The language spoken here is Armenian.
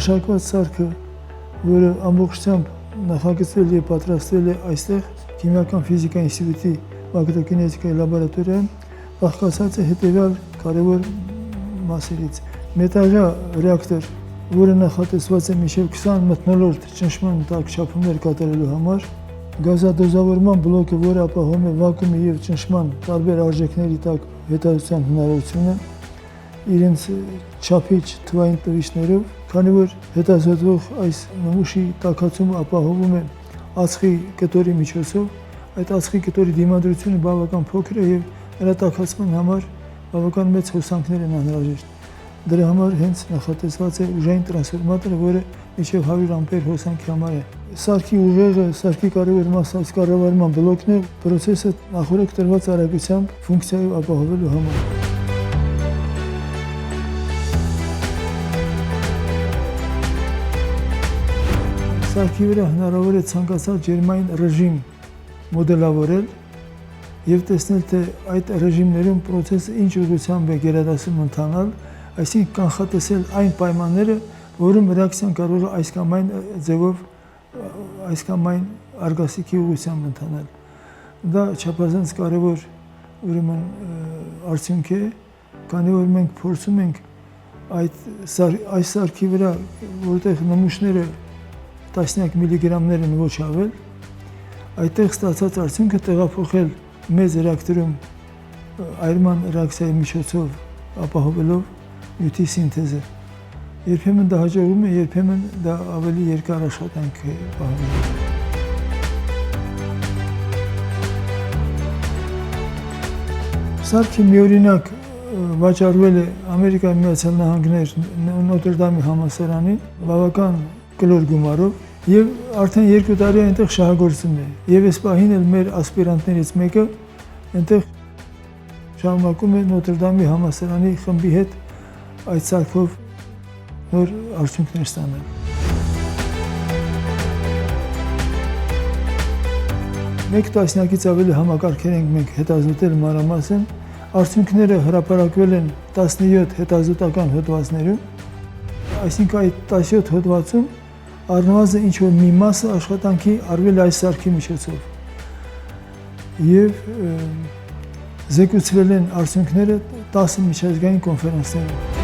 Մշակված սարքը, որը ամբողջությամբ նախագծվել եւ պատրաստվել է այստեղ Քիմիական ֆիզիկայի ինստիտուտի մակրոկինետիկայի լաբորատորիայում, բաղկացած է հետեւյալ կարևոր մասերից. մետաղյա ռեակտոր, որը նախատեսված է մինչև 20 մթնոլորտ ճնշման տակ չափումներ կատարելու համար, գազադոզավորման բլոկը, որը ապահովում է վակուումի եւ ճնշման տարբեր արժեքների տակ հետազոտության հնարավորությունը, իրենց չափիչ թվային տվիչներով, քանի որ հետազոտվող այս նմուշի տաքացումը ապահովում է ածխի կտորի միջոցով, այդ ածխի կտորի դիմադրությունը բավական փոքր է եւ նրա տաքացման համար բավական մեծ հոսանքներ են անհրաժեշտ։ Դրա համար հենց նախատեսված է ուժային տրանսֆորմատորը, որը մինչև 100 ամպեր հոսանքի համար է։ Սարքի ուղեղը, սարքի կարևոր մասը կառավարման բլոկն է, պրոցեսը նախորդ տրված արագությամբ ֆունկցիայով ապահովելու համար։ Սարքի վրա հնարավոր է ցանկացած ջերմային ռեժիմ մոդելավորել եւ տեսնել, թե այդ ռեժիմներում պրոցեսը ինչ ուղղությամբ է գերադասում ընթանալ, այսինքն կանխատեսել այն պայմանները, որում ռեակցիան կարող է այս կամ այն ձևով, այս կամ այն արգասիքի ուղղությամբ ընթանալ։ Դա չափազանց կարևոր ուրեմն արդյունք է, քանի որ մենք փորձում ենք այս սարքի վրա, որտեղ նմուշները տասնյակ միլիգրամներ են ոչ ավել, այդտեղ ստացած արդյունքը տեղափոխել մեծ ռեակտորում այրման ռեակցիայի միջոցով ապահովելով նյութի սինթեզը։ Երբեմն դա հաջողվում է, երբեմն դա ավելի երկար աշխատանք է պահանջում։ Սարքը միօրինակ վաճառվել է Ամերիկայի Միացյալ Նահանգներ Նոթր Դամի համալսարանին բավական կլոր գումարով եւ արդեն 2 տարի այնտեղ շահագործվում է։ Եվ այս պահին էլ մեր ասպիրանտներից մեկը այնտեղ շարունակում է Նոթր Դամի համալսարանի խմբի հետ այդ սարքով նոր արդյունքներ ստանալ։ Մեկ տասնյակից ավելի համակարգեր ենք մենք հետազոտել մանրամասն, արդյունքները հրապարակվել են 17 հետազոտական հոդվածներում, այսինքն այդ 17 հոդվածում առնվազն ինչ-որ մի մասը աշխատանքի արվել այս սարքի միջոցով եւ զեկուցվել են արդյունքները 10 միջազգային կոնֆերանսներում։